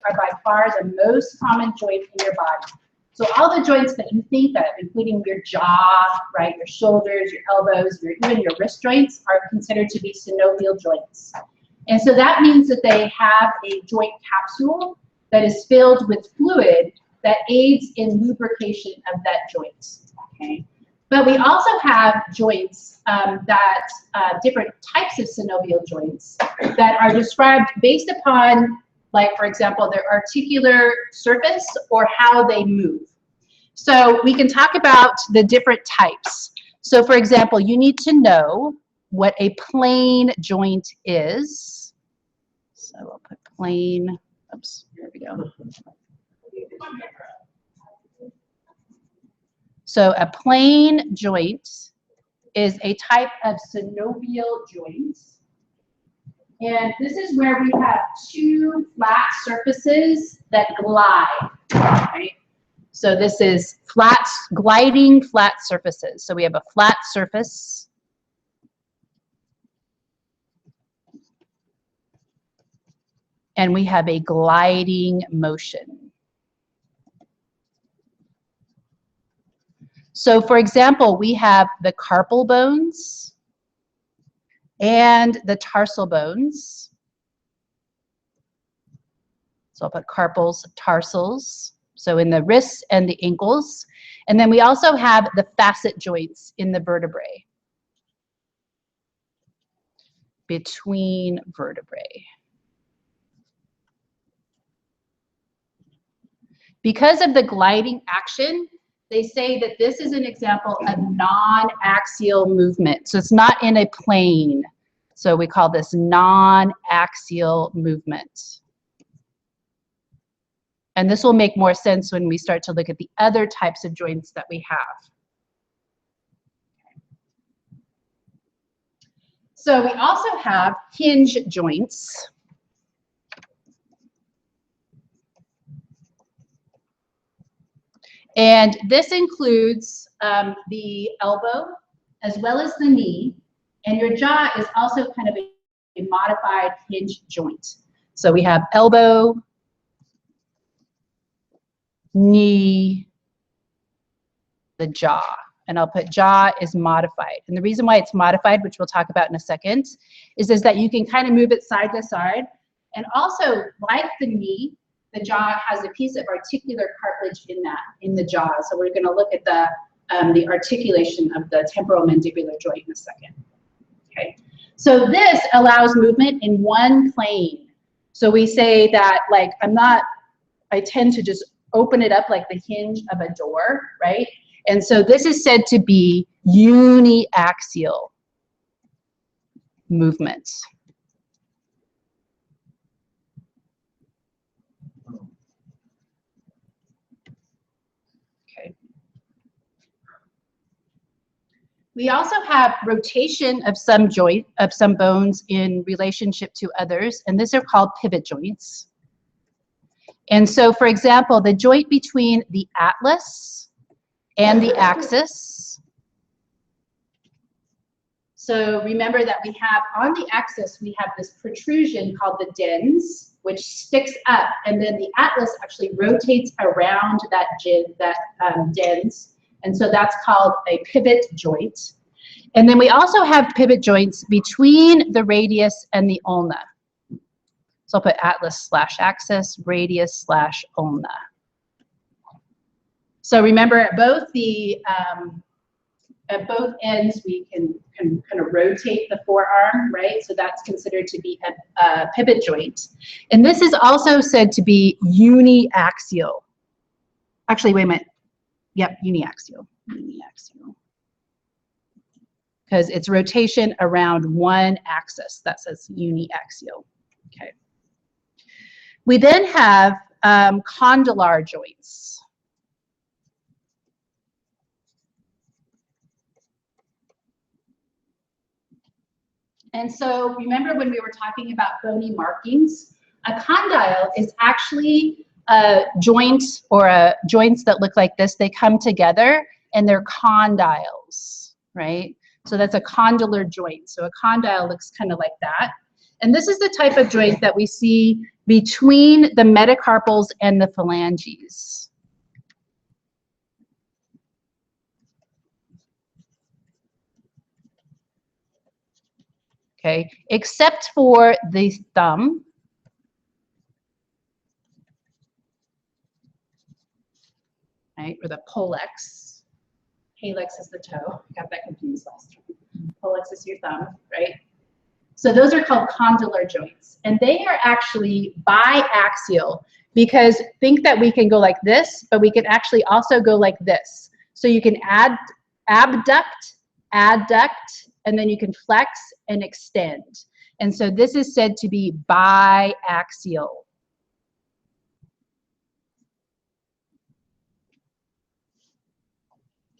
are by far the most common joint in your body. So all the joints that you think of, including your jaw, right, your shoulders, your elbows, even your wrist joints, are considered to be synovial joints. And so that means that they have a joint capsule that is filled with fluid that aids in lubrication of that joint. Okay. But we also have joints different types of synovial joints that are described based upon, like, for example, their articular surface or how they move. So we can talk about the different types. So for example, you need to know what a plane joint is. So I'll put plane, oops, here we go. So a plane joint is a type of synovial joint. And this is where we have two flat surfaces that glide, right? So this is flat, gliding flat surfaces. So we have a flat surface. And we have a gliding motion. So for example, we have the carpal bones and the tarsal bones. So I'll put carpals, tarsals, so in the wrists and the ankles. And then we also have the facet joints in the vertebrae, between vertebrae. Because of the gliding action, they say that this is an example of non-axial movement. So it's not in a plane. So we call this non-axial movement. And this will make more sense when we start to look at the other types of joints that we have. So we also have hinge joints. And this includes the elbow as well as the knee, and your jaw is also kind of a modified hinge joint. So we have elbow, knee, the jaw, and I'll put jaw is modified. And the reason why it's modified, which we'll talk about in a second, is that you can kind of move it side to side. And also, like the knee, the jaw has a piece of articular cartilage in the jaw. So we're going to look at the articulation of the temporomandibular joint in a second. Okay. So this allows movement in one plane. So we say that, like, I tend to just open it up like the hinge of a door, right? And so this is said to be uniaxial movement. We also have rotation of some bones in relationship to others, and these are called pivot joints. And so, for example, the joint between the atlas and the axis. So remember that we have on the axis, we have this protrusion called the dens, which sticks up, and then the atlas actually rotates around that dens. And so that's called a pivot joint. And then we also have pivot joints between the radius and the ulna. So I'll put atlas/axis, radius/ulna. So remember, at both ends, we can kind of rotate the forearm, right? So that's considered to be a pivot joint. And this is also said to be uniaxial. Actually, wait a minute. Yep, uniaxial. Because it's rotation around one axis. That says uniaxial. Okay. We then have condylar joints. And so remember when we were talking about bony markings, a condyle is actually a joint or joints that look like this. They come together and they're condyles, right? So that's a condylar joint. So a condyle looks kind of like that. And this is the type of joint that we see between the metacarpals and the phalanges. Okay, except for the thumb. Right, or the pollex. Hallux is the toe. Got that confused last time. Pollex is your thumb, right? So those are called condylar joints, and they are actually biaxial, because think that we can go like this, but we can actually also go like this. So you can abduct, adduct, and then you can flex and extend. And so this is said to be biaxial.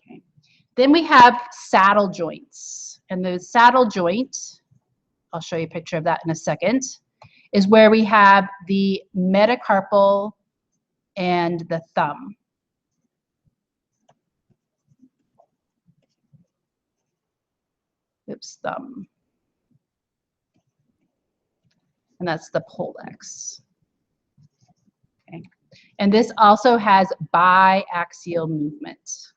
Okay. Then we have saddle joints, and the saddle joint, I'll show you a picture of that in a second, is where we have the metacarpal and the thumb. Oops, thumb. And that's the pollex. Okay. And this also has biaxial movement.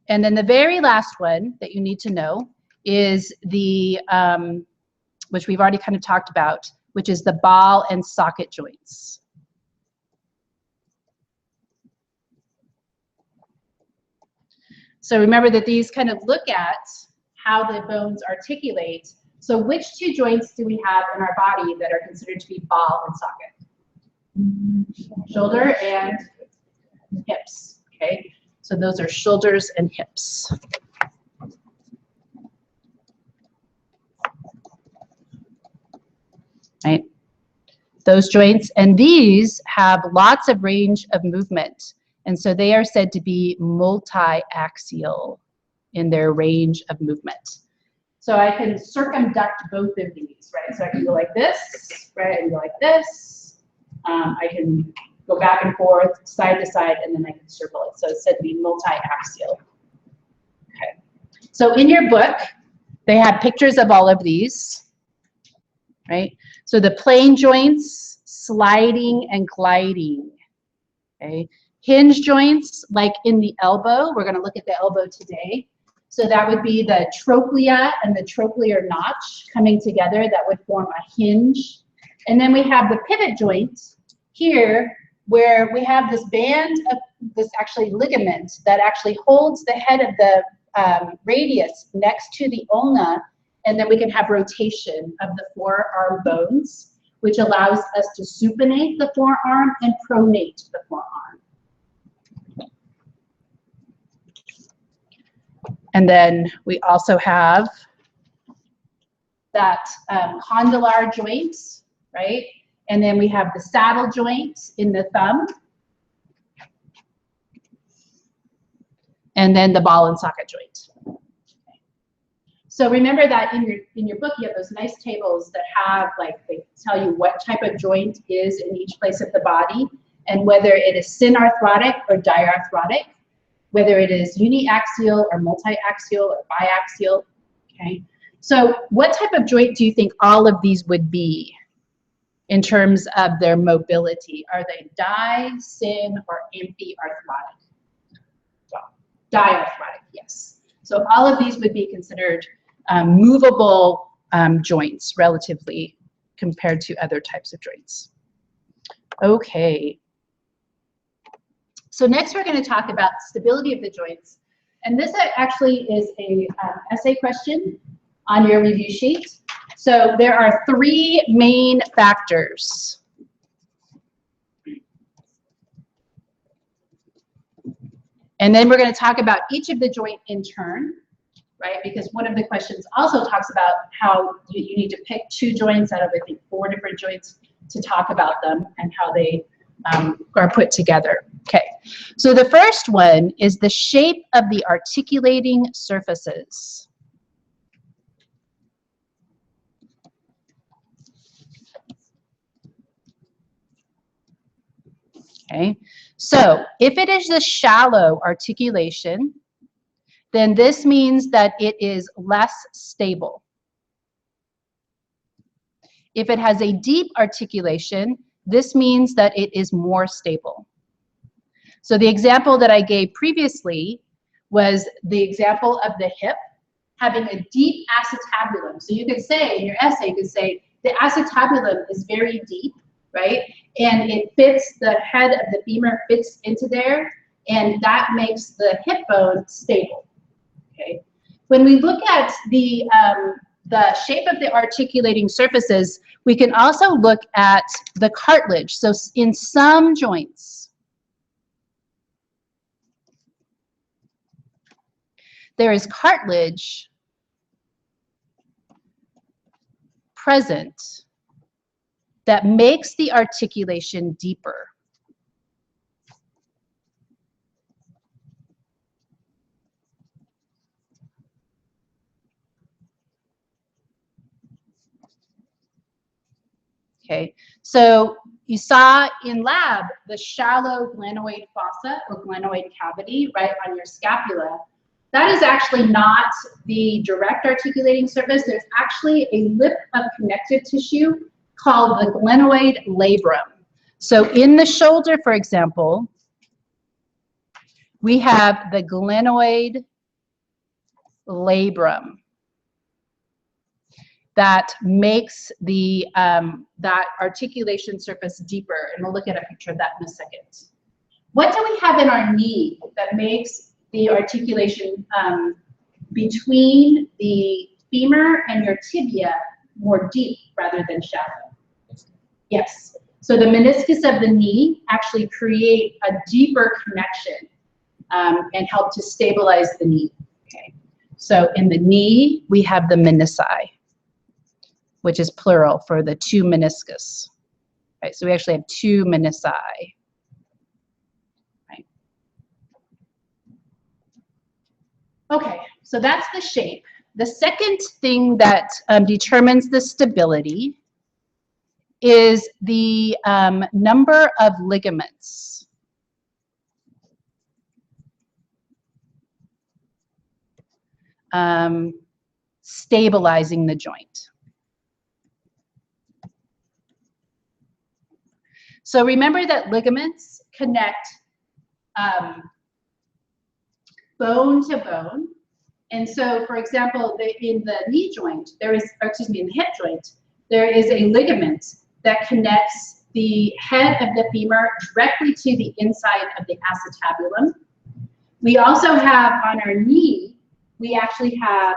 And then the very last one that you need to know is the, which we've already kind of talked about, which is the ball and socket joints. So remember that these kind of look at how the bones articulate. So which two joints do we have in our body that are considered to be ball and socket? Shoulder and hips, okay? So those are shoulders and hips. Right? Those joints, and these have lots of range of movement. And so they are said to be multi-axial in their range of movement. So I can circumduct both of these, right? So I can go like this, right, and go like this. I can go back and forth, side to side, and then I can circle it. So it's said to be multi-axial. Okay. So in your book, they have pictures of all of these, right? So the plane joints, sliding and gliding, okay? Hinge joints, like in the elbow. We're going to look at the elbow today. So that would be the trochlea and the trochlear notch coming together. That would form a hinge. And then we have the pivot joint here, where we have this band of this actually ligament that actually holds the head of the radius next to the ulna, and then we can have rotation of the forearm bones, which allows us to supinate the forearm and pronate the forearm. And then we also have that condylar joint, right? And then we have the saddle joint in the thumb. And then the ball and socket joint. So remember that in your book, you have those nice tables that have, like, they tell you what type of joint is in each place of the body, and whether it is synarthrotic or diarthrotic, whether it is uniaxial or multiaxial or biaxial, okay? So what type of joint do you think all of these would be in terms of their mobility? Are they di, syn, or amphiarthrotic? Well, diarthrotic, yes. So all of these would be considered movable joints relatively compared to other types of joints. Okay. So next we're going to talk about stability of the joints. And this actually is a essay question on your review sheet. So there are 3 main factors. And then we're going to talk about each of the joint in turn, right? Because one of the questions also talks about how you need to pick 2 joints out of, I think, 4 different joints to talk about them and how they are put together. Okay, so the first one is the shape of the articulating surfaces. Okay, so if it is a shallow articulation, then this means that it is less stable. If it has a deep articulation, this means that it is more stable. So the example that I gave previously was the example of the hip having a deep acetabulum. So you could say in your essay, you could say the acetabulum is very deep, right? And it fits, the head of the femur fits into there, and that makes the hip bone stable, okay? When we look at the shape of the articulating surfaces, we can also look at the cartilage. So in some joints, there is cartilage present that makes the articulation deeper. Okay, so you saw in lab the shallow glenoid fossa or glenoid cavity right on your scapula. That is actually not the direct articulating surface. There's actually a lip of connective tissue called the glenoid labrum. So in the shoulder, for example, we have the glenoid labrum that makes the that articulation surface deeper, and we'll look at a picture of that in a second. What do we have in our knee that makes the articulation between the femur and your tibia more deep rather than shallow? Yes. So the meniscus of the knee actually create a deeper connection and help to stabilize the knee. Okay. So in the knee, we have the menisci, which is plural for the two meniscus. Right, so we actually have two menisci. Right. Okay, so that's the shape. The second thing that determines the stability is the number of ligaments. Stabilizing the joint. So remember that ligaments connect bone to bone. And so, for example, in the knee joint, there is, or excuse me, in the hip joint, there is a ligament that connects the head of the femur directly to the inside of the acetabulum. We also have on our knee, we actually have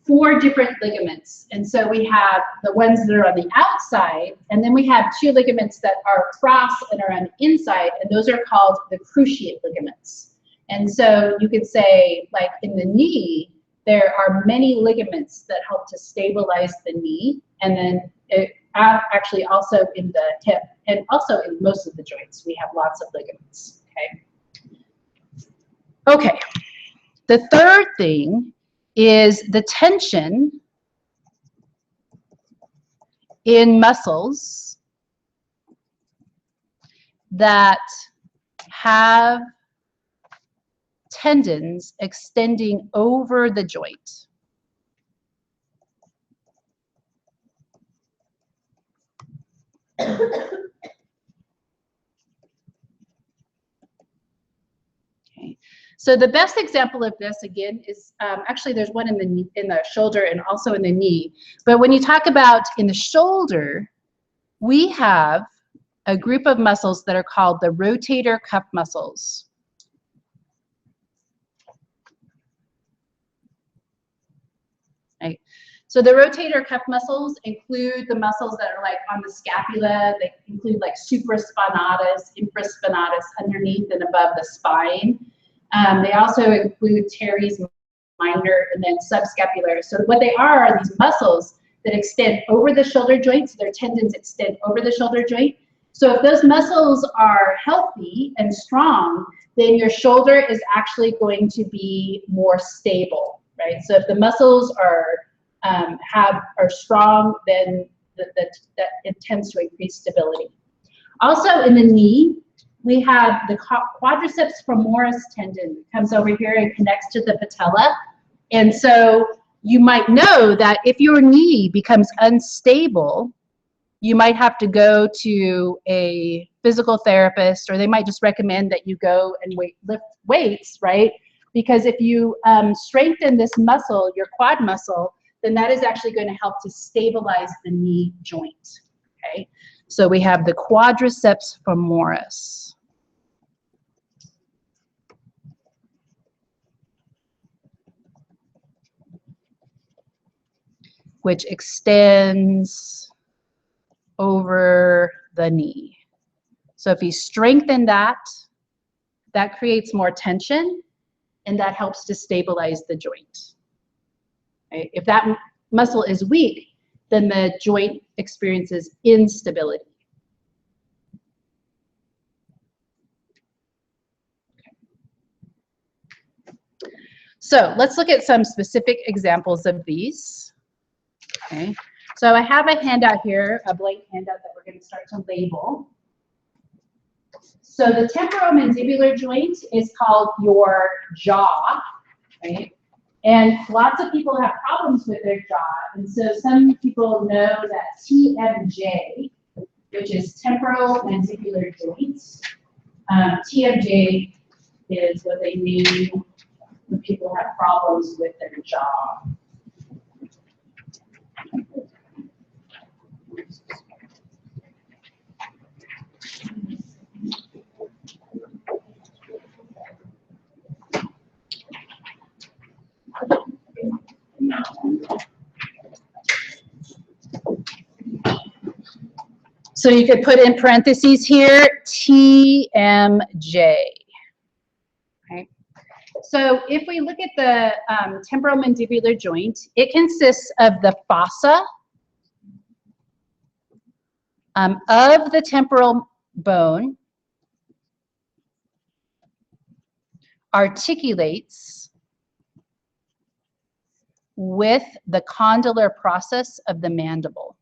4 different ligaments. And so we have the ones that are on the outside, and then we have 2 ligaments that are across and are on the inside, and those are called the cruciate ligaments. And so you could say, like in the knee, there are many ligaments that help to stabilize the knee, and then actually also in the hip, and also in most of the joints, we have lots of ligaments, okay? Okay, the third thing is the tension in muscles that have tendons extending over the joint. Okay. So the best example of this, again, is actually there's one in the shoulder and also in the knee. But when you talk about in the shoulder, we have a group of muscles that are called the rotator cuff muscles. Right. So the rotator cuff muscles include the muscles that are like on the scapula. They include like supraspinatus, infraspinatus, underneath and above the spine. They also include teres minor and then subscapular. So what they are these muscles that extend over the shoulder joint. So their tendons extend over the shoulder joint. So if those muscles are healthy and strong, then your shoulder is actually going to be more stable. Right? So if the muscles are strong, then that it tends to increase stability. Also in the knee, we have the quadriceps femoris tendon comes over here and connects to the patella. And so you might know that if your knee becomes unstable, you might have to go to a physical therapist, or they might just recommend that you go and lift weights, right? Because if you strengthen this muscle, your quad muscle, then that is actually going to help to stabilize the knee joint, okay? So we have the quadriceps femoris. Which extends over the knee. So if you strengthen that, that creates more tension, and that helps to stabilize the joint. Right? If that muscle is weak, then the joint experiences instability. So let's look at some specific examples of these. Okay. So I have a handout here, a blank handout that we're going to start to label. So the temporomandibular joint is called your jaw, right? And lots of people have problems with their jaw. And so some people know that TMJ, which is temporomandibular joints, TMJ is what they name when people have problems with their jaw. So you could put in parentheses here, TMJ. Okay. So if we look at the temporomandibular joint, it consists of the fossa of the temporal bone, articulates with the condylar process of the mandible.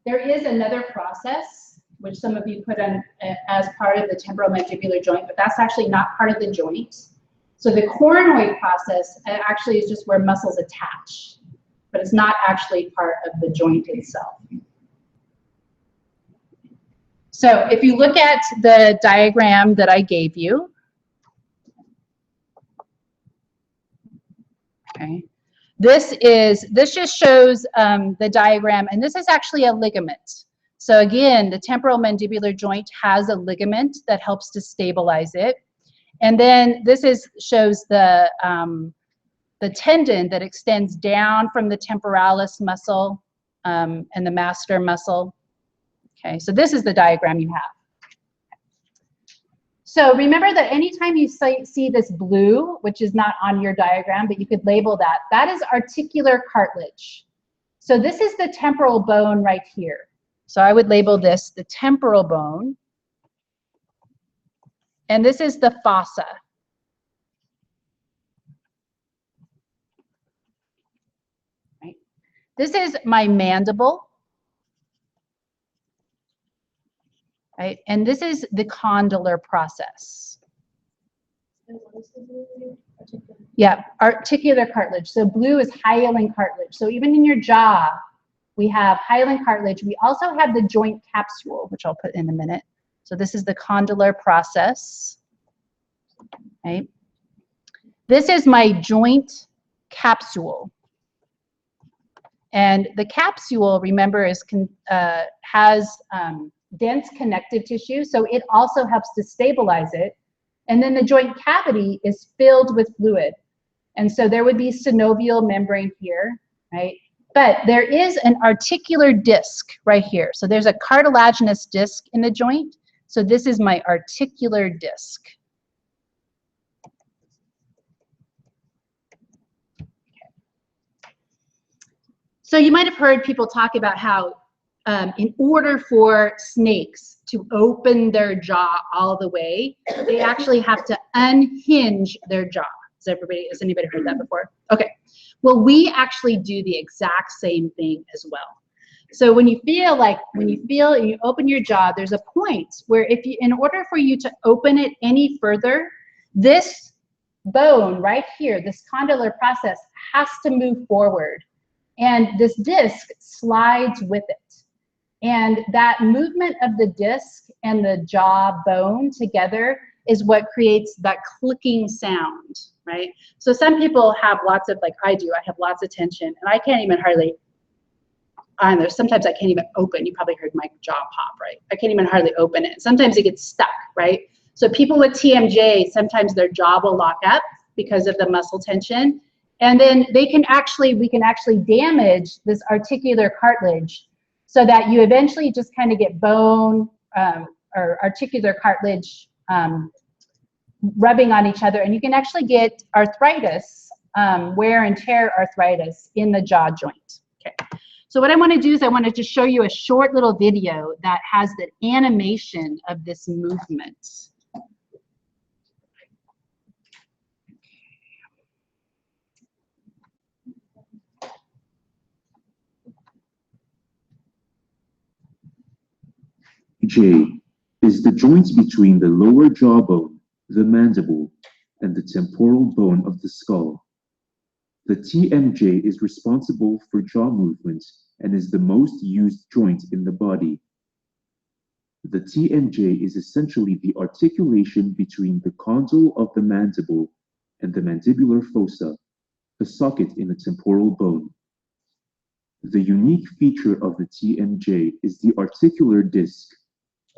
There is another process, which some of you put on as part of the temporomandibular joint, but that's actually not part of the joint. So the coronoid process actually is just where muscles attach, but it's not actually part of the joint itself. So if you look at the diagram that I gave you, okay, this just shows the diagram, and this is actually a ligament. So again, the temporomandibular joint has a ligament that helps to stabilize it. And then this shows the tendon that extends down from the temporalis muscle and the masseter muscle. Okay, so this is the diagram you have. So remember that anytime you see this blue, which is not on your diagram, but you could label that, that is articular cartilage. So this is the temporal bone right here. So I would label this the temporal bone. And this is the fossa. Right? This is my mandible. Right? And this is the condylar process. Yeah, articular cartilage. So blue is hyaline cartilage. So even in your jaw, we have hyaline cartilage. We also have the joint capsule, which I'll put in a minute. So this is the condylar process. Right? This is my joint capsule. And the capsule, remember, has dense connective tissue, so it also helps to stabilize it. And then the joint cavity is filled with fluid. And so there would be synovial membrane here, right? But there is an articular disc right here. So there's a cartilaginous disc in the joint. So this is my articular disc. So you might have heard people talk about how in order for snakes to open their jaw all the way, they actually have to unhinge their jaw. Has anybody heard that before? Okay. Well, we actually do the exact same thing as well. So when you you open your jaw, there's a point where in order for you to open it any further, this bone right here, this condylar process has to move forward. And this disc slides with it. And that movement of the disc and the jaw bone together is what creates that clicking sound, right? So some people have lots of, like I do, I have lots of tension, and I can't even hardly, sometimes I can't even open. You probably heard my jaw pop, right? I can't even hardly open it. Sometimes it gets stuck, right? So people with TMJ, sometimes their jaw will lock up because of the muscle tension. And then we can actually damage this articular cartilage so that you eventually just kind of get bone or articular cartilage rubbing on each other. And you can actually get arthritis, wear and tear arthritis in the jaw joint. Okay. So what I want to do is I wanted to show you a short little video that has the animation of this movement. J is the joint between the lower jawbone, the mandible, and the temporal bone of the skull. The TMJ is responsible for jaw movement and is the most used joint in the body. The TMJ is essentially the articulation between the condyle of the mandible and the mandibular fossa, a socket in the temporal bone. The unique feature of the TMJ is the articular disc,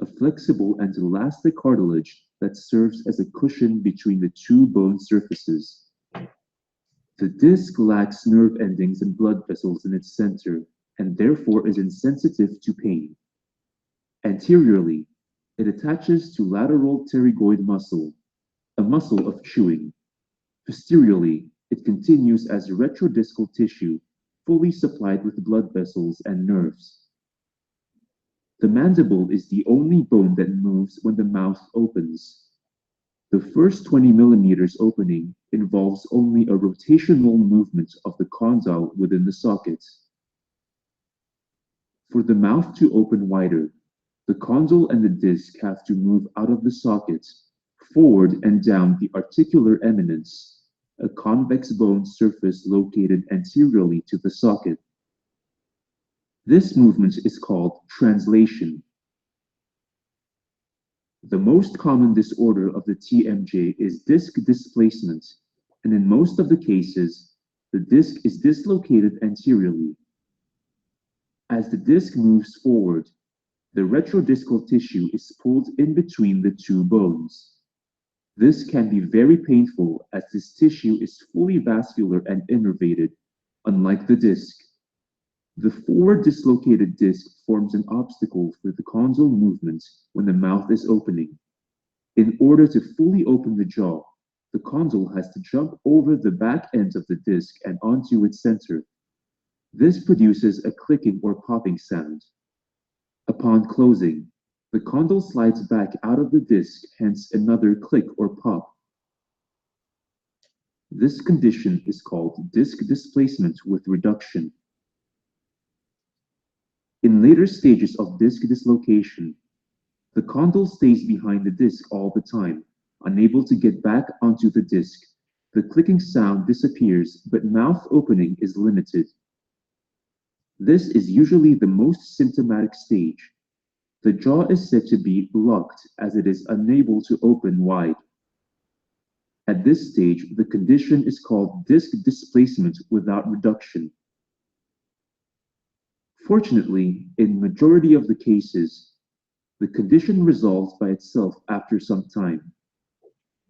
a flexible and elastic cartilage that serves as a cushion between the two bone surfaces. The disc lacks nerve endings and blood vessels in its center, and therefore is insensitive to pain. Anteriorly, it attaches to lateral pterygoid muscle, a muscle of chewing. Posteriorly, it continues as retrodiscal tissue, fully supplied with blood vessels and nerves. The mandible is the only bone that moves when the mouth opens. The first 20 millimeters opening involves only a rotational movement of the condyle within the socket. For the mouth to open wider, the condyle and the disc have to move out of the socket, forward and down the articular eminence, a convex bone surface located anteriorly to the socket. This movement is called translation. The most common disorder of the TMJ is disc displacement, and in most of the cases, the disc is dislocated anteriorly. As the disc moves forward, the retrodiscal tissue is pulled in between the two bones. This can be very painful as this tissue is fully vascular and innervated, unlike the disc. The forward dislocated disc forms an obstacle for the condyle movement when the mouth is opening. In order to fully open the jaw, the condyle has to jump over the back end of the disc and onto its center. This produces a clicking or popping sound. Upon closing, the condyle slides back out of the disc, hence another click or pop. This condition is called disc displacement with reduction. In later stages of disc dislocation, the condyle stays behind the disc all the time, unable to get back onto the disc. The clicking sound disappears, but mouth opening is limited. This is usually the most symptomatic stage. The jaw is said to be locked as it is unable to open wide. At this stage, the condition is called disc displacement without reduction. Fortunately, in majority of the cases, the condition resolves by itself after some time.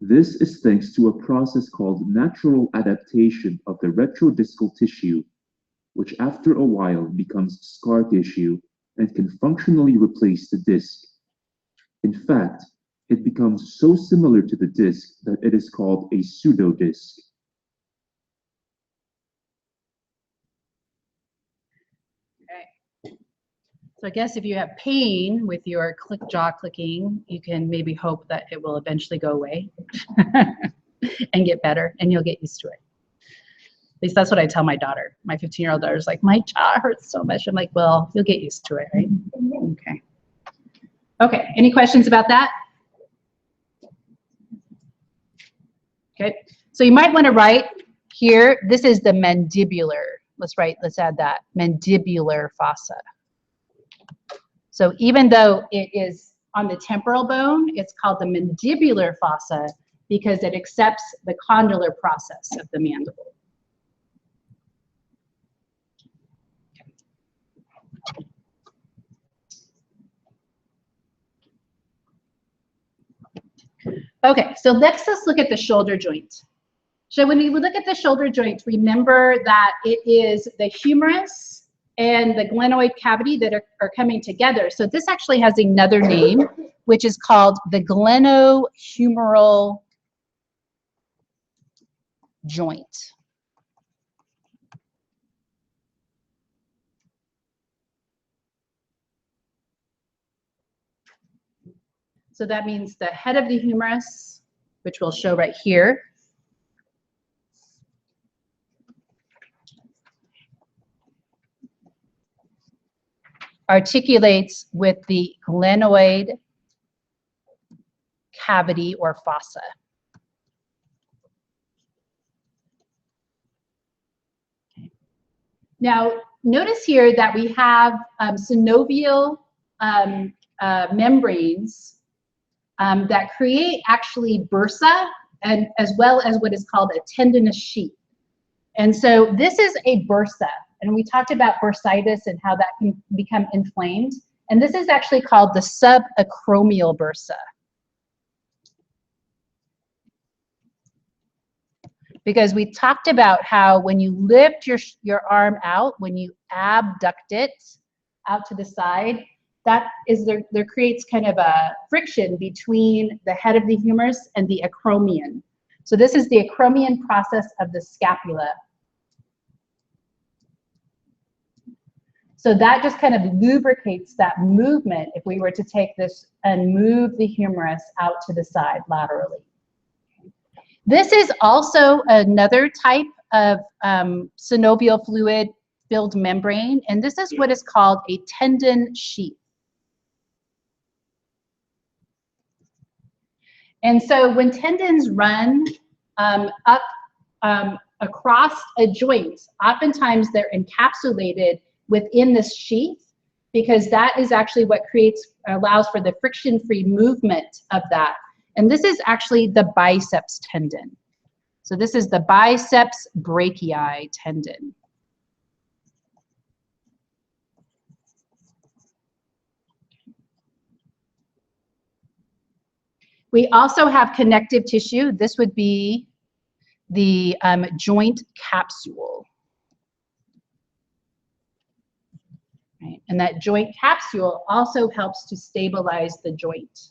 This is thanks to a process called natural adaptation of the retrodiscal tissue, which after a while becomes scar tissue and can functionally replace the disc. In fact, it becomes so similar to the disc that it is called a pseudodisc. So I guess if you have pain with your jaw clicking, you can maybe hope that it will eventually go away. and get better, and you'll get used to it. At least that's what I tell my daughter. My 15-year-old daughter's like, my jaw hurts so much. I'm like, well, you'll get used to it, right? Okay. Okay, any questions about that? Okay, so you might want to write here, this is the mandibular. Let's add that, mandibular fossa. So even though it is on the temporal bone, it's called the mandibular fossa because it accepts the condylar process of the mandible. Okay, so next let's look at the shoulder joint. So when we look at the shoulder joint, remember that it is the humerus and the glenoid cavity that are coming together. So this actually has another name, which is called the glenohumeral joint. So that means the head of the humerus, which we'll show right here, articulates with the glenoid cavity or fossa. Okay. Now, notice here that we have synovial membranes that create actually bursa, and as well as what is called a tendinous sheath. And so this is a bursa, and we talked about bursitis and how that can become inflamed. And this is actually called the subacromial bursa. Because we talked about how when you lift your arm out, when you abduct it out to the side, that is there creates kind of a friction between the head of the humerus and the acromion. So this is the acromion process of the scapula. So that just kind of lubricates that movement if we were to take this and move the humerus out to the side laterally. This is also another type of synovial fluid filled membrane, and this is what is called a tendon sheath. And so when tendons run up across a joint, oftentimes they're encapsulated within this sheath because that is actually what allows for the friction-free movement of that. And this is actually the biceps tendon. So this is the biceps brachii tendon. We also have connective tissue. This would be the joint capsule. Right? And that joint capsule also helps to stabilize the joint.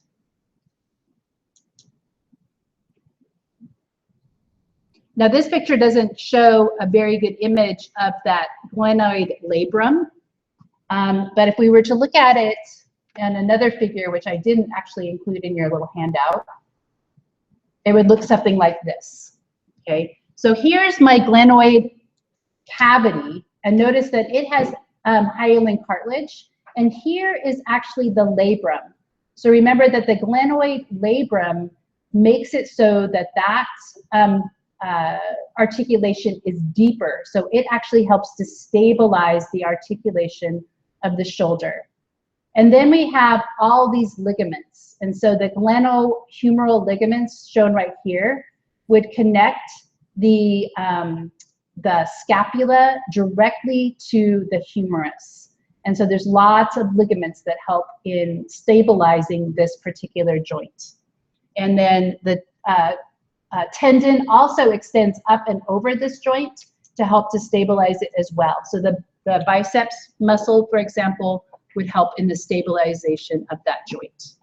Now this picture doesn't show a very good image of that glenoid labrum, but if we were to look at it in another figure, which I didn't actually include in your little handout, it would look something like this. Okay, so here's my glenoid cavity, and notice that it has hyaline cartilage, and here is actually the labrum. So remember that the glenoid labrum makes it so that articulation is deeper, so it actually helps to stabilize the articulation of the shoulder. And then we have all these ligaments, and so the glenohumeral ligaments shown right here would connect the scapula directly to the humerus. And so there's lots of ligaments that help in stabilizing this particular joint. And then the tendon also extends up and over this joint to help to stabilize it as well. So the biceps muscle, for example, would help in the stabilization of that joint.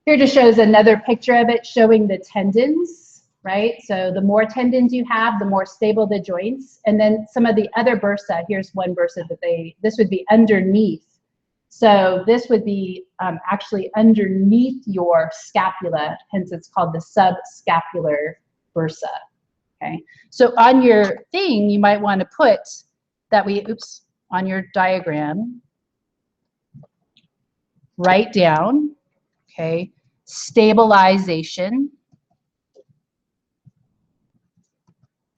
Here just shows another picture of it showing the tendons, right? So the more tendons you have, the more stable the joints. And then some of the other bursa, here's one bursa that this would be underneath So this would be actually underneath your scapula, hence it's called the subscapular bursa. Okay, so on your thing, you might want to put that on your diagram, write down, okay, stabilization,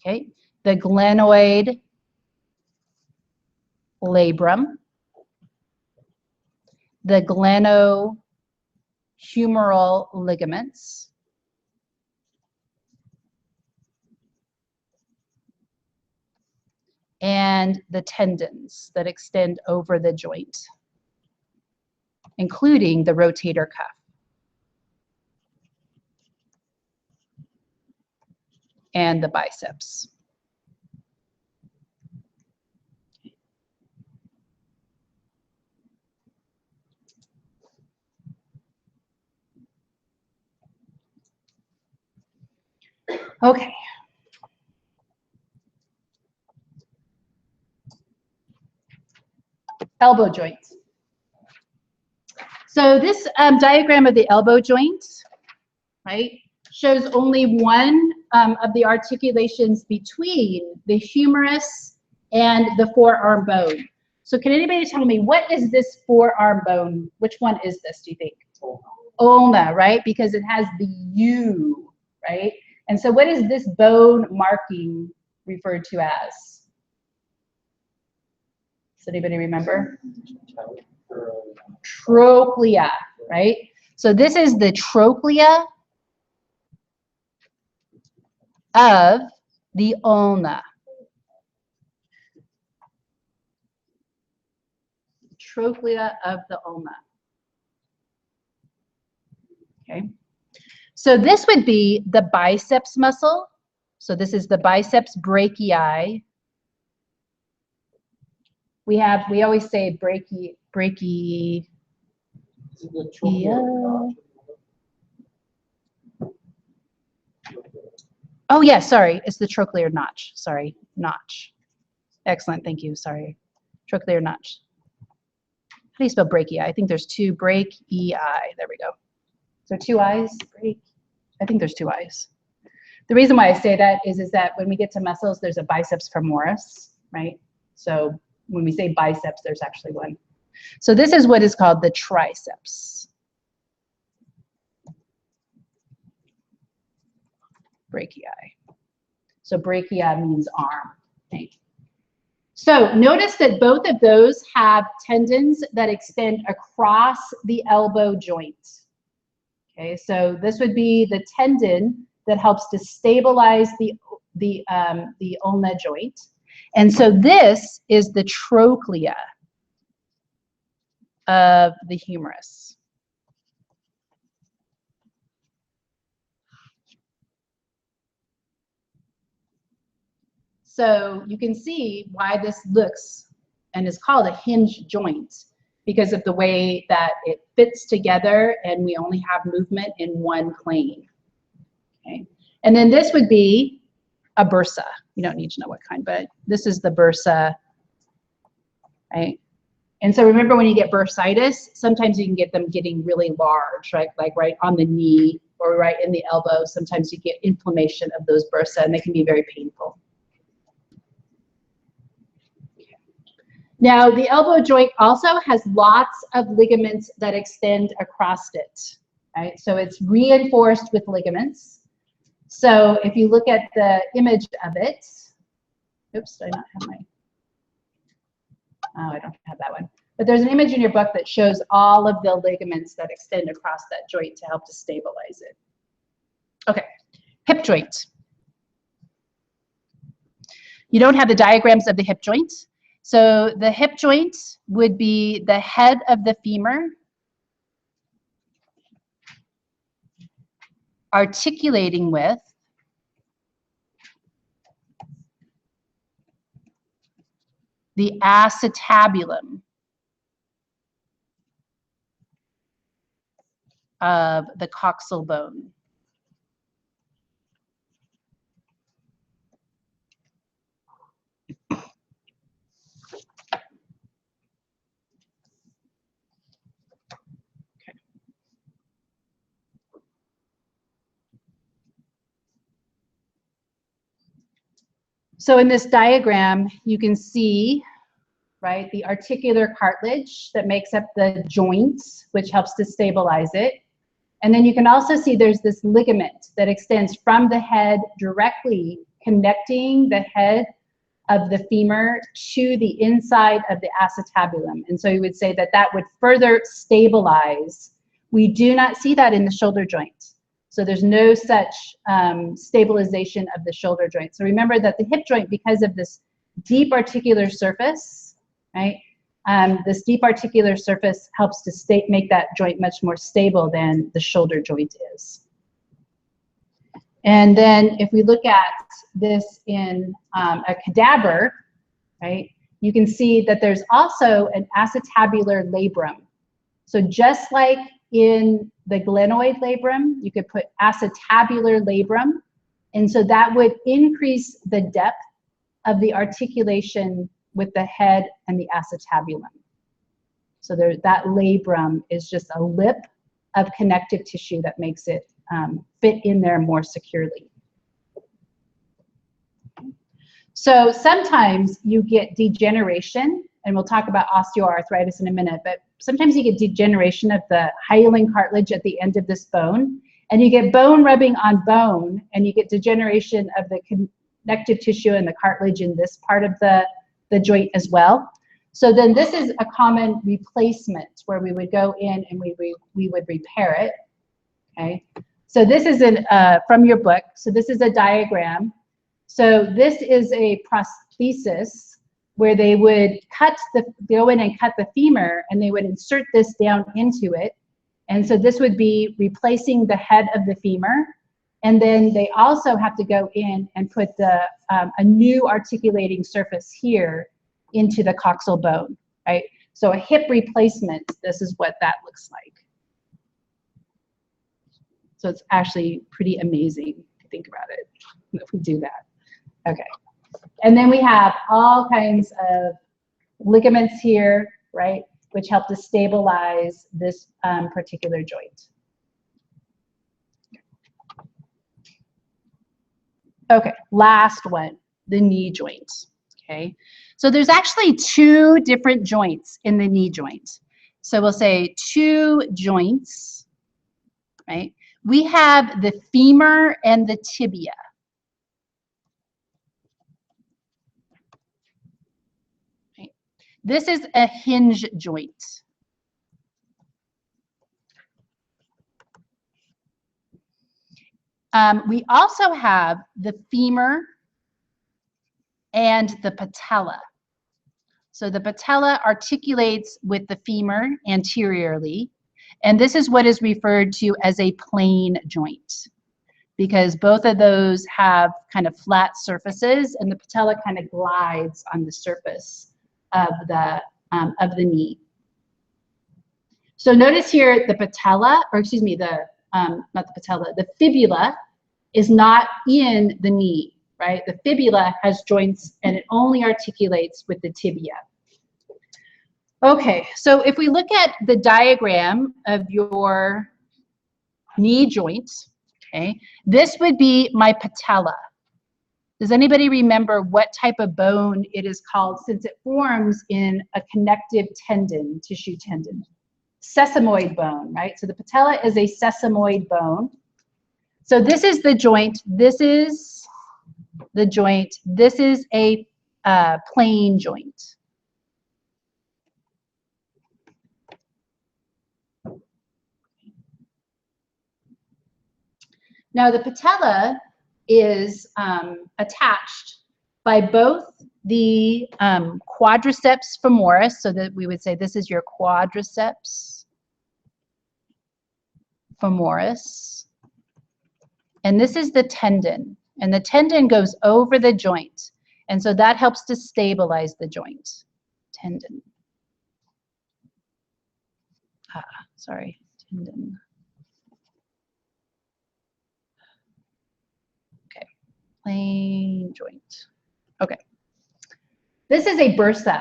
okay, the glenoid labrum, the glenohumeral ligaments, and the tendons that extend over the joint, including the rotator cuff. And the biceps. Okay. Elbow joint. So this diagram of the elbow joint, right, shows only one of the articulations between the humerus and the forearm bone. So can anybody tell me, what is this forearm bone? Which one is this, do you think? Ulna, right? Because it has the U, right? And so what is this bone marking referred to as? Does anybody remember? Trochlea, right? So this is the trochlea of the ulna. Trochlea of the ulna. Okay. So this would be the biceps muscle. So this is the biceps brachii. We always say brachii. Yeah. Oh yeah, sorry, it's the trochlear notch. Sorry, notch. Excellent, thank you. Sorry, trochlear notch. How do you spell brachii? I think there's two brachii. There we go. So two eyes. I think there's two eyes. The reason why I say that is that when we get to muscles, there's a biceps femoris, right? So when we say biceps, there's actually one. So this is what is called the triceps. Brachii. So brachia means arm. Okay. So notice that both of those have tendons that extend across the elbow joint. Okay, so this would be the tendon that helps to stabilize the ulna joint. And so this is the trochlea of the humerus. So you can see why this looks and is called a hinge joint, because of the way that it fits together and we only have movement in one plane. Okay. And then this would be a bursa. You don't need to know what kind, but this is the bursa, right? And so remember, when you get bursitis, sometimes you can get them getting really large, right? Like right on the knee or right in the elbow. Sometimes you get inflammation of those bursa and they can be very painful. Now, the elbow joint also has lots of ligaments that extend across it, right? So it's reinforced with ligaments. So if you look at the image of it, oops, do I not have my, oh, I don't have that one. But there's an image in your book that shows all of the ligaments that extend across that joint to help to stabilize it. Okay, hip joint. You don't have the diagrams of the hip joint. So the hip joint would be the head of the femur articulating with the acetabulum of the coxal bone. So in this diagram, you can see, right, the articular cartilage that makes up the joints, which helps to stabilize it. And then you can also see there's this ligament that extends from the head directly connecting the head of the femur to the inside of the acetabulum. And so you would say that that would further stabilize. We do not see that in the shoulder joint. So there's no such stabilization of the shoulder joint. So remember that the hip joint, because of this deep articular surface, right? This deep articular surface helps to make that joint much more stable than the shoulder joint is. And then if we look at this in a cadaver, right, you can see that there's also an acetabular labrum. So just like in the glenoid labrum, you could put acetabular labrum. And so that would increase the depth of the articulation with the head and the acetabulum. So that labrum is just a lip of connective tissue that makes it fit in there more securely. So sometimes you get degeneration, and we'll talk about osteoarthritis in a minute, but sometimes you get degeneration of the hyaline cartilage at the end of this bone, and you get bone rubbing on bone, and you get degeneration of the connective tissue and the cartilage in this part of the joint as well. So then this is a common replacement where we would go in and we would repair it, okay? So this is from your book. So this is a diagram. So this is a prosthesis where they would go in and cut the femur, and they would insert this down into it. And so this would be replacing the head of the femur. And then they also have to go in and put a new articulating surface here into the coxal bone, right? So a hip replacement, this is what that looks like. So it's actually pretty amazing to think about it if we do that. Okay. And then we have all kinds of ligaments here, right, which help to stabilize this particular joint. Okay, last one, the knee joint, okay? So there's actually two different joints in the knee joint. So we'll say two joints, right? We have the femur and the tibia. Right? This is a hinge joint. We also have the femur and the patella. So the patella articulates with the femur anteriorly, and this is what is referred to as a plane joint, because both of those have kind of flat surfaces, and the patella kind of glides on the surface of the knee. So notice here the patella, or excuse me, not the patella, the fibula is not in the knee, right? The fibula has joints and it only articulates with the tibia. Okay, so if we look at the diagram of your knee joint, okay, this would be my patella. Does anybody remember what type of bone it is called, since it forms in a connective tendon, tissue tendon? Sesamoid bone, right? So the patella is a sesamoid bone. So this is the joint, this is the joint, this is a plane joint. Now the patella is attached by both the quadriceps femoris, so that we would say this is your quadriceps femoris, and this is the tendon, and the tendon goes over the joint, and so that helps to stabilize the joint. Tendon. Sorry, tendon. Okay, plane joint. Okay. This is a bursa.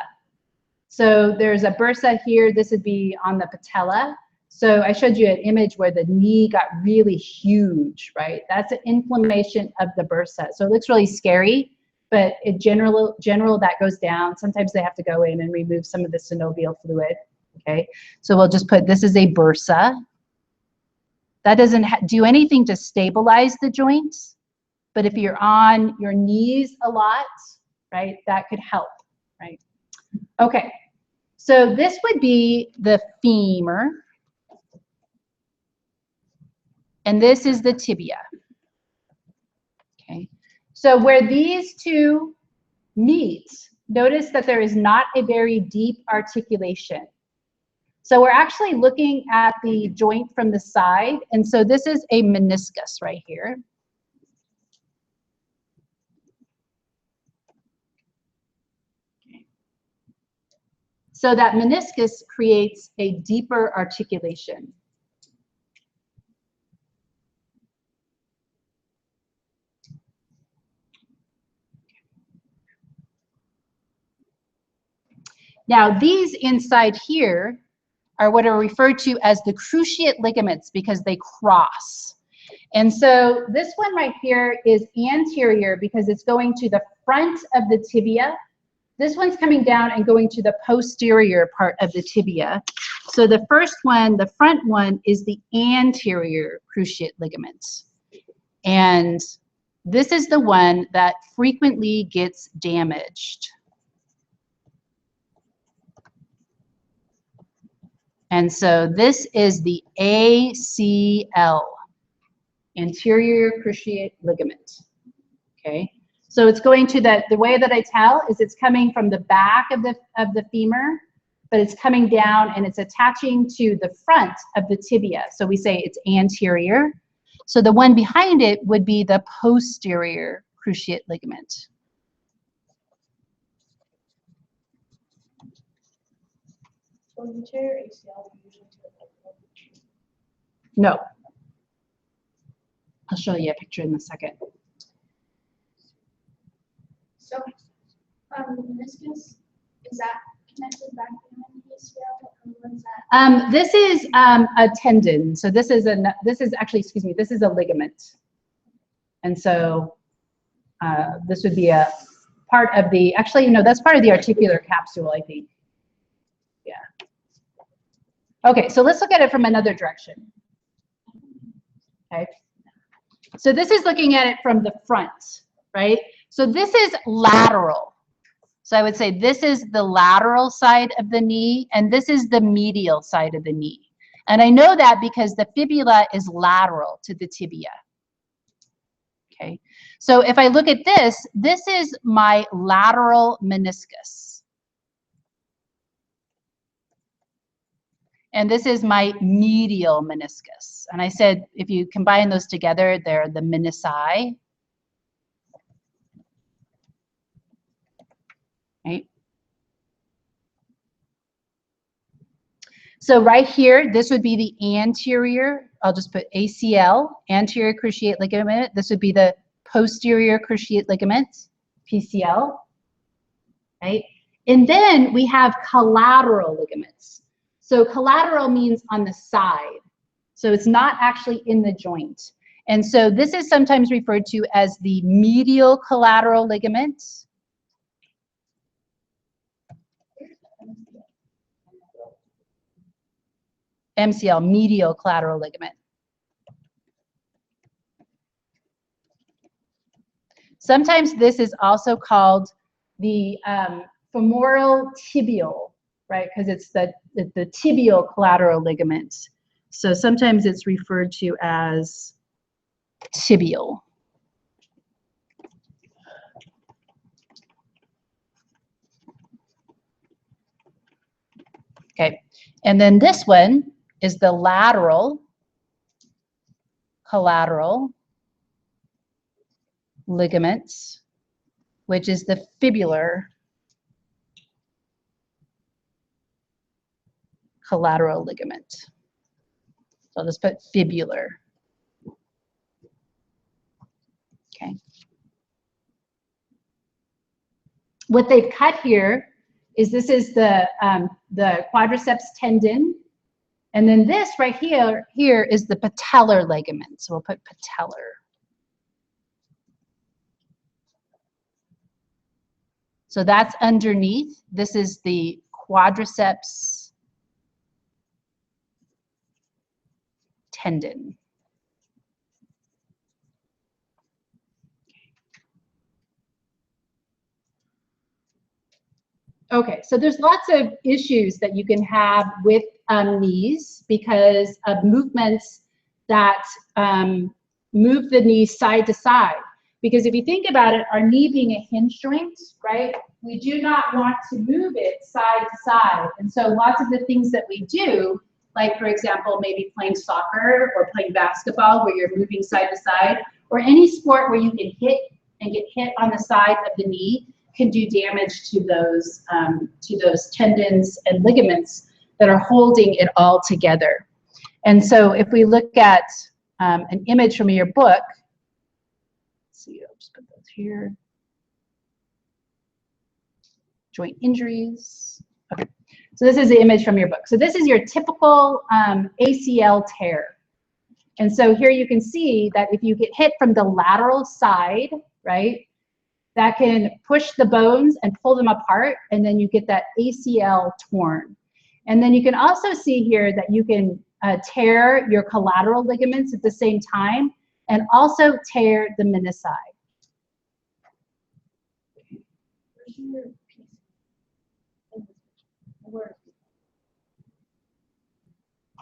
So there's a bursa here. This would be on the patella. So I showed you an image where the knee got really huge, right? That's an inflammation of the bursa. So it looks really scary but in general that goes down. Sometimes they have to go in and remove some of the synovial fluid. Okay, so we'll just put this is a bursa. That doesn't do anything to stabilize the joints, but if you're on your knees a lot, right, that could help, right? Okay, so this would be the femur, and this is the tibia. Okay, so where these two meet, notice that there is not a very deep articulation. So we're actually looking at the joint from the side, and so this is a meniscus right here. Okay. So that meniscus creates a deeper articulation. Now these inside here are what are referred to as the cruciate ligaments because they cross. And so this one right here is anterior because it's going to the front of the tibia. This one's coming down and going to the posterior part of the tibia. So the first one, the front one, is the anterior cruciate ligament. And this is the one that frequently gets damaged. And so this is the ACL, anterior cruciate ligament, okay? So it's going to the way that I tell is it's coming from the back of the femur, but it's coming down and it's attaching to the front of the tibia. So we say it's anterior. So the one behind it would be the posterior cruciate ligament. No. I'll show you a picture in a second. So, meniscus, is that connected back behind the ACL, or what is that? This is a tendon. So this is actually, excuse me, this is a ligament. And so this would be a part of the, actually, no, that's part of the articular capsule, I think. Yeah. Okay, so let's look at it from another direction. Okay. So this is looking at it from the front, right? So this is lateral. So I would say this is the lateral side of the knee, and this is the medial side of the knee. And I know that because the fibula is lateral to the tibia. Okay. So if I look at this, this is my lateral meniscus. And this is my medial meniscus. And I said, if you combine those together, they're the menisci. Right? So right here, this would be the anterior, I'll just put ACL, anterior cruciate ligament. This would be the posterior cruciate ligament, PCL. Right? And then we have collateral ligaments. So collateral means on the side. So it's not actually in the joint. And so this is sometimes referred to as the medial collateral ligament. MCL, medial collateral ligament. Sometimes this is also called the femoral tibial, right? Because it's the tibial collateral ligament. So sometimes it's referred to as tibial. Okay, and then this one is the lateral collateral ligaments, which is the fibular collateral ligament. So I'll just put fibular. Okay. What they've cut here is this is the quadriceps tendon, and then this right here is the patellar ligament. So we'll put patellar. So that's underneath. This is the quadriceps tendon. Okay, so there's lots of issues that you can have with knees because of movements that move the knee side to side. Because if you think about it, our knee being a hinge joint, right, we do not want to move it side to side. And so lots of the things that we do, like for example, maybe playing soccer or playing basketball where you're moving side to side, or any sport where you can hit and get hit on the side of the knee, can do damage to those tendons and ligaments that are holding it all together. And so if we look at an image from your book, let's see, I'll just put those here. Joint injuries. Okay, so this is the image from your book. So this is your typical ACL tear. And so here you can see that if you get hit from the lateral side, right, that can push the bones and pull them apart, and then you get that ACL torn. And then you can also see here that you can tear your collateral ligaments at the same time and also tear the menisci.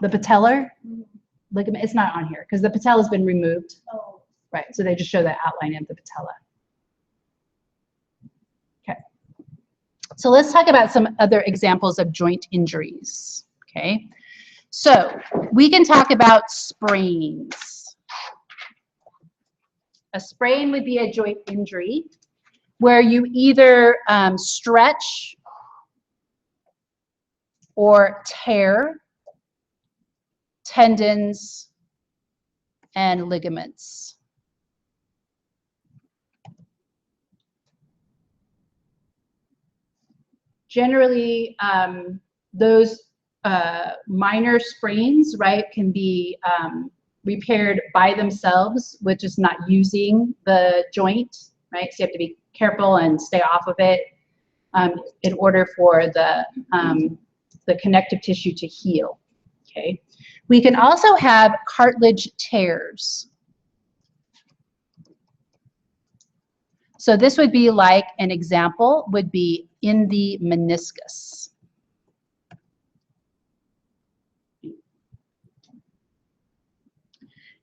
The patellar ligament, it's not on here because the patella has been removed. Oh. Right, so they just show the outline of the patella. Okay, so let's talk about some other examples of joint injuries. Okay, so we can talk about sprains. A sprain would be a joint injury where you either stretch or tear tendons and ligaments. Generally, those minor sprains, right, can be repaired by themselves with just not using the joint, right? So you have to be careful and stay off of it in order for the connective tissue to heal. Okay. We can also have cartilage tears. So this would be like an example would be in the meniscus.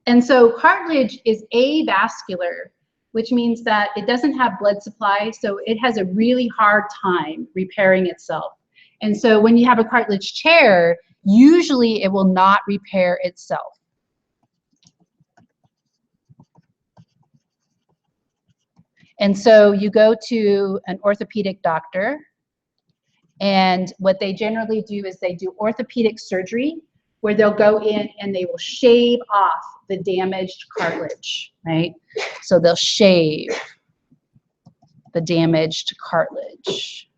And so cartilage is avascular, which means that it doesn't have blood supply, so it has a really hard time repairing itself. And so when you have a cartilage tear, usually it will not repair itself. And so you go to an orthopedic doctor, and what they generally do is they do orthopedic surgery where they'll go in and they will shave off the damaged cartilage, right? So they'll shave the damaged cartilage.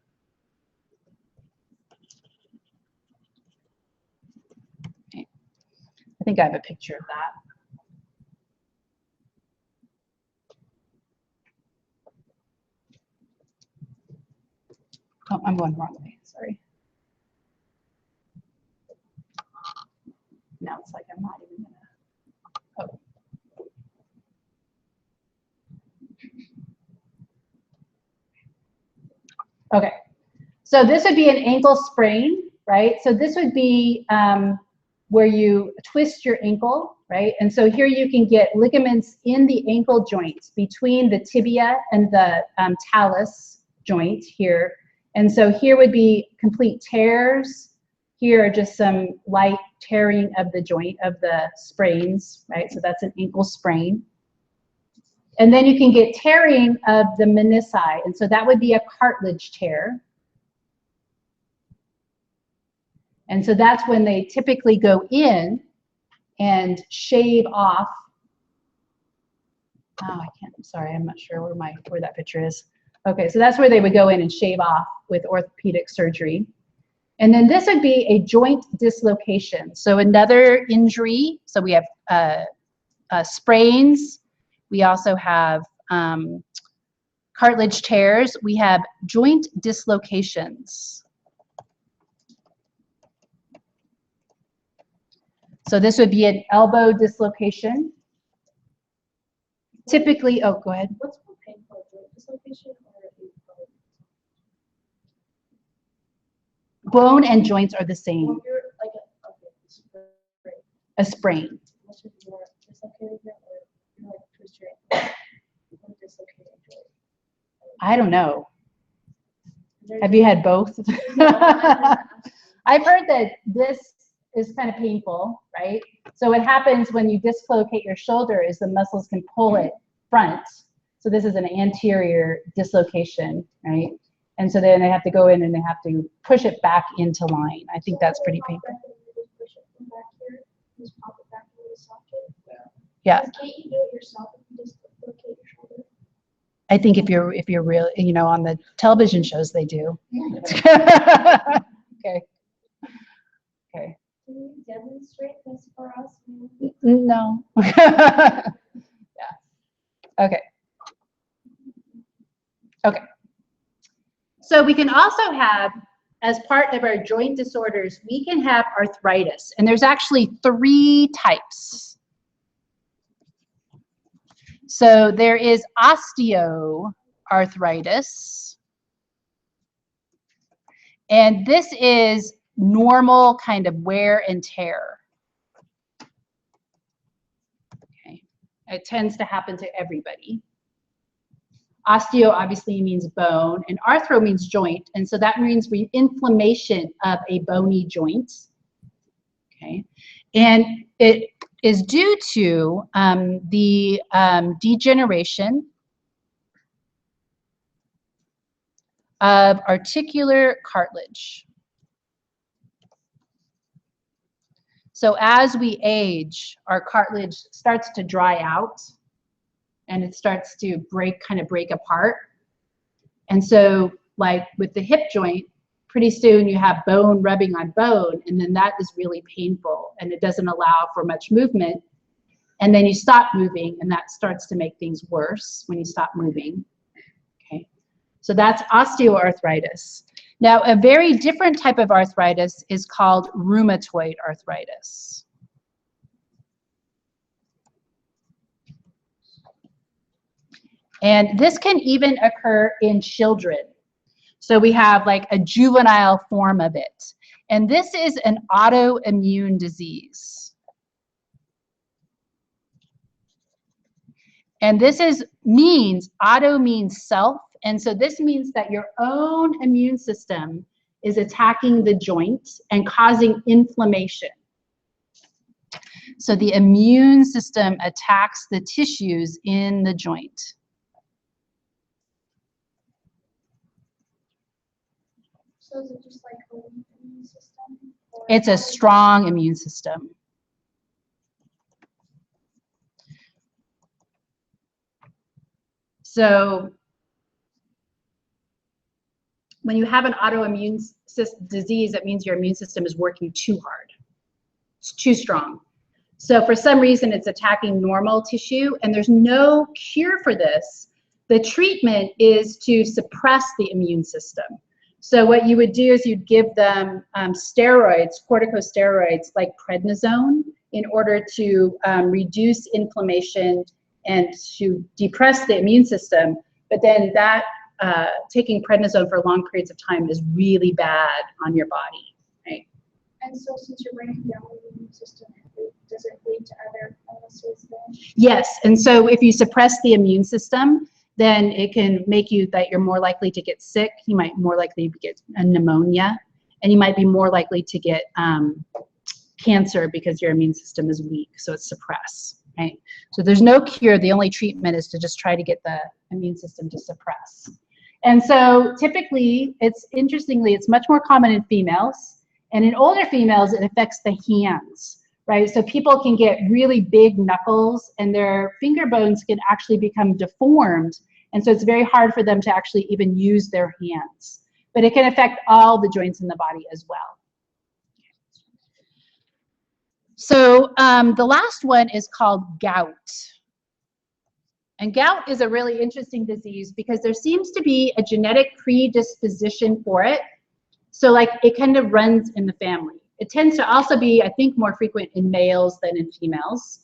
Okay. I think I have a picture of that. Oh, I'm going the wrong way, sorry. Now it's like I'm not even gonna, oh. Okay, so this would be an ankle sprain, right? So this would be where you twist your ankle, right? And so here you can get ligaments in the ankle joints between the tibia and the talus joint here. And so here would be complete tears. Here are just some light tearing of the joint of the sprains, right? So that's an ankle sprain. And then you can get tearing of the menisci. And so that would be a cartilage tear. And so that's when they typically go in and shave off. Oh, I can't, I'm sorry, I'm not sure where that picture is. Okay, so that's where they would go in and shave off with orthopedic surgery. And then this would be a joint dislocation. So another injury, so we have sprains, we also have cartilage tears, we have joint dislocations. So this would be an elbow dislocation. Typically, oh, go ahead. What's more painful, joint dislocation or a Bone and joints are the same. Well, you're like A sprain. Which is more dislocated here, or you're like twist your ankle, or dislocated joint? I don't know. There's- Have you had both? No, I've heard that this is kind of painful, right? So what happens when you dislocate your shoulder is the muscles can pull it front. So this is an anterior dislocation, right? And so then they have to go in and they have to push it back into line. I think that's pretty painful. Push it from back here, just pop it back into the socket. Yeah. Can't you do it yourself if you dislocate your shoulder? I think if you're real, you know, on the television shows they do. Okay. Okay. Can you demonstrate this for us? No. Yeah. Okay. Okay. So we can also have, as part of our joint disorders, we can have arthritis. And there's actually 3 types. So there is osteoarthritis. And this is normal kind of wear and tear. Okay. It tends to happen to everybody. Osteo obviously means bone, and arthro means joint, and so that means inflammation of a bony joint. Okay, and it is due to the degeneration of articular cartilage. So as we age, our cartilage starts to dry out and it starts to kind of break apart. And so like with the hip joint, pretty soon you have bone rubbing on bone, and then that is really painful and it doesn't allow for much movement. And then you stop moving and that starts to make things worse when you stop moving. Okay, so that's osteoarthritis. Now, a very different type of arthritis is called rheumatoid arthritis. And this can even occur in children. So we have like a juvenile form of it. And this is an autoimmune disease. And this auto means self. And so this means that your own immune system is attacking the joint and causing inflammation. So the immune system attacks the tissues in the joint. So is it just like a weak immune system? It's a strong immune system. So when you have an autoimmune disease, that means your immune system is working too hard. It's too strong. So for some reason, it's attacking normal tissue, and there's no cure for this. The treatment is to suppress the immune system. So what you would do is you'd give them steroids, corticosteroids like prednisone, in order to reduce inflammation and to depress the immune system. But then that taking prednisone for long periods of time is really bad on your body, right? And so since you're breaking down the immune system, does it lead to other illnesses then? Yes, and so if you suppress the immune system, then it can make you that you're more likely to get sick. You might more likely get a pneumonia, and you might be more likely to get cancer because your immune system is weak, so it's suppressed, right? So there's no cure. The only treatment is to just try to get the immune system to suppress. And so typically, interestingly, it's much more common in females, and in older females, it affects the hands, right? So people can get really big knuckles, and their finger bones can actually become deformed, and so it's very hard for them to actually even use their hands. But it can affect all the joints in the body as well. So the last one is called gout. And gout is a really interesting disease because there seems to be a genetic predisposition for it. So like it kind of runs in the family. It tends to also be, I think, more frequent in males than in females.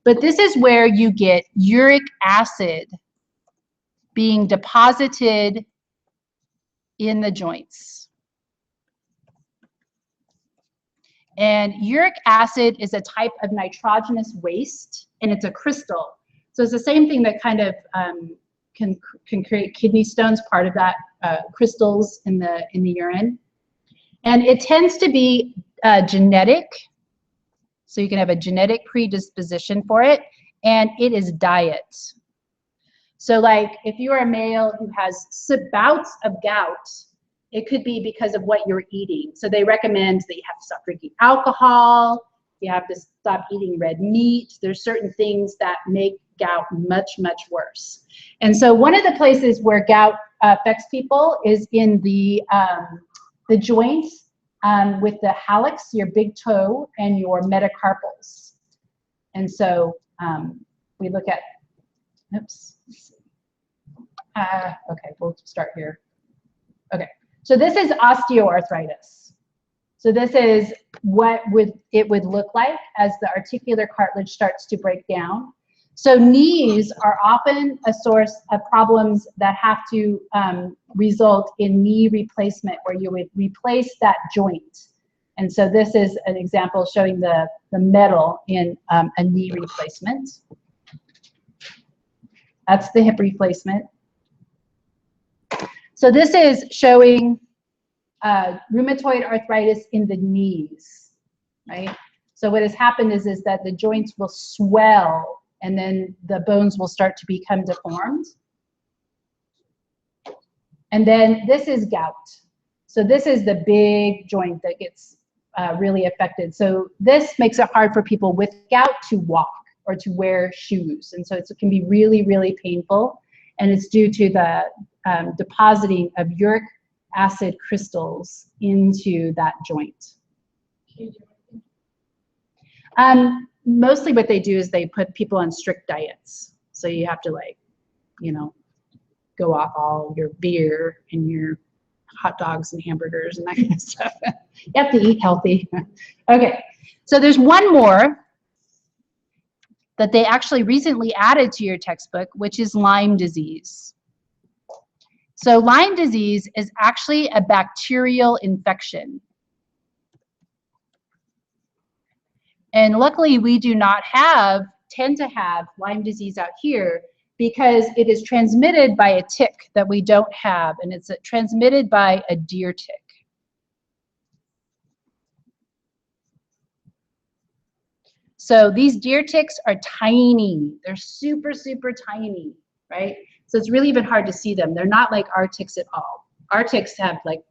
But this is where you get uric acid being deposited in the joints. And uric acid is a type of nitrogenous waste, and it's a crystal. So it's the same thing that kind of can create kidney stones, part of that crystals in the urine. And it tends to be genetic, so you can have a genetic predisposition for it, and it is diet. So like if you are a male who has bouts of gout, it could be because of what you're eating. So they recommend that you have to stop drinking alcohol, you have to stop eating red meat. There's certain things that make gout much, much worse. And so one of the places where gout affects people is in the joints with the hallux, your big toe, and your metacarpals. And so we look at, oops, let's see. Okay, we'll start here. Okay, so this is osteoarthritis. So this is what it would look like as the articular cartilage starts to break down. So knees are often a source of problems that have to result in knee replacement, where you would replace that joint. And so this is an example showing the metal in a knee replacement. That's the hip replacement. So this is showing rheumatoid arthritis in the knees, right? So what has happened is that the joints will swell and then the bones will start to become deformed. And then this is gout. So this is the big joint that gets really affected. So this makes it hard for people with gout to walk or to wear shoes. And so it can be really, really painful. And it's due to the depositing of uric acid crystals into that joint. Mostly what they do is they put people on strict diets. So you have to, like, you know, go off all your beer and your hot dogs and hamburgers and that kind of stuff. You have to eat healthy. Okay, so there's one more that they actually recently added to your textbook, which is Lyme disease. So Lyme disease is actually a bacterial infection. And luckily we do not tend to have Lyme disease out here because it is transmitted by a tick that we don't have, and it's transmitted by a deer tick. So these deer ticks are tiny. They're super, super tiny, right? So it's really even hard to see them. They're not like our ticks at all. Our ticks have, like,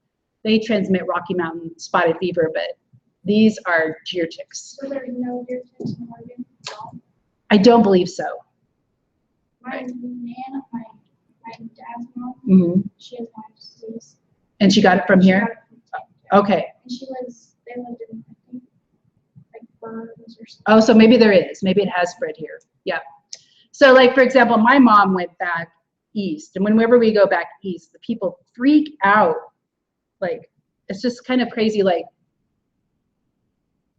they transmit Rocky Mountain spotted fever, but these are deer ticks. So there are no deer ticks in Oregon? I don't believe so. My dad's mom, she has Lyme disease. And she got it from here? Okay. And they lived in, I think, like Burns or something. Oh, so maybe there is. Maybe it has spread here. Yeah. So, like, for example, my mom went back east, and whenever we go back east, the people freak out. Like, it's just kind of crazy. Like,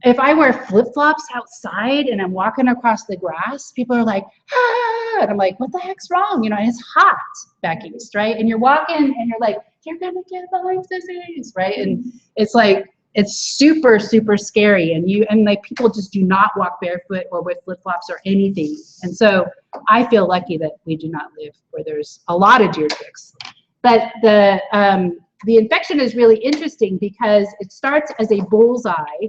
if I wear flip-flops outside and I'm walking across the grass, people are like, ah, and I'm like, what the heck's wrong? You know, and it's hot back east, right? And you're walking and you're like, you're gonna get the Lyme disease, right? And it's like, it's super, super scary. And like, people just do not walk barefoot or with flip-flops or anything. And so I feel lucky that we do not live where there's a lot of deer ticks. But the infection is really interesting because it starts as a bullseye.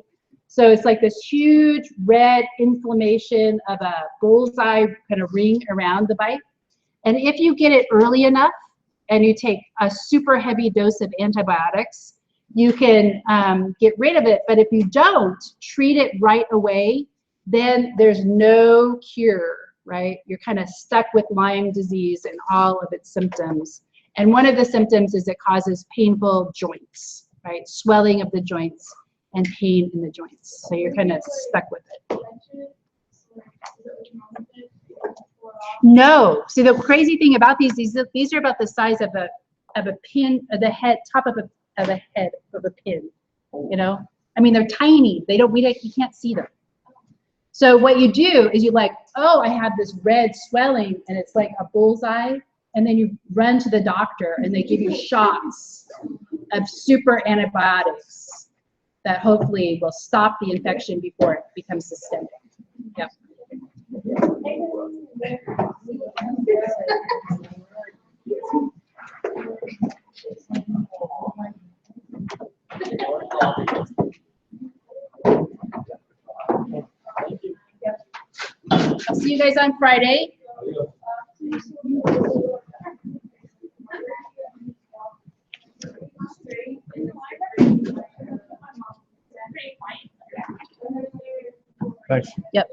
So it's like this huge red inflammation of a bullseye kind of ring around the bite. And if you get it early enough and you take a super heavy dose of antibiotics, you can get rid of it. But if you don't treat it right away, then there's no cure, right? You're kind of stuck with Lyme disease and all of its symptoms. And one of the symptoms is it causes painful joints, right? Swelling of the joints and pain in the joints. So you're kind of stuck with it. No. See, the crazy thing about these are about the size of a pin, the head, top of a head of a pin. You know, I mean, they're tiny. You can't see them. So what you do is you like, oh, I have this red swelling and it's like a bullseye, and then you run to the doctor and they give you shots of super antibiotics that hopefully will stop the infection before it becomes systemic. Yep. I'll see you guys on Friday. Thanks. Yep.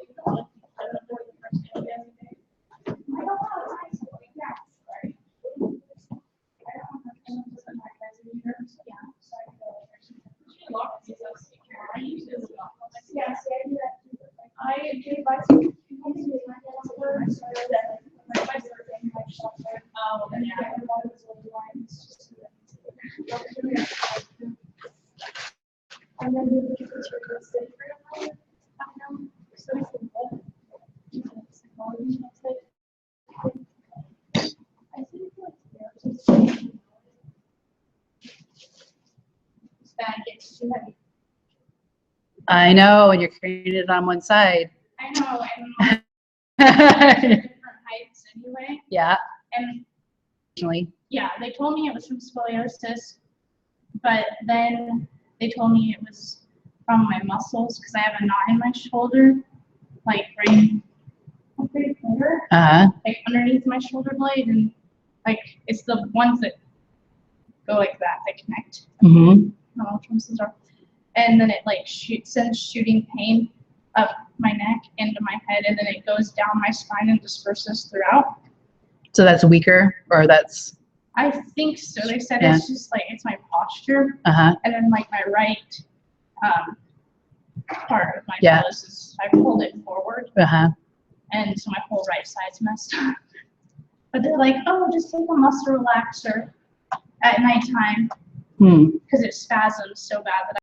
I know, and you're carrying it on one side. I know, and different heights anyway. Yeah. And Occasionally. yeah, they told me it was from scoliosis, but then they told me it was from my muscles because I have a knot in my shoulder, like right here, like underneath my shoulder blade, and like it's the ones that go like that that connect. Mm-hmm. And then it like sends shooting pain up my neck into my head, and then it goes down my spine and disperses throughout. So that's weaker, or that's. I think so. They said Yeah. it's just like it's my posture, Uh-huh. and then like my right part of my Yeah. pelvis is I pulled it forward, Uh-huh. and so my whole right side's messed up. But they're like, oh, just take a muscle relaxer at nighttime Hmm. because it spasms so bad that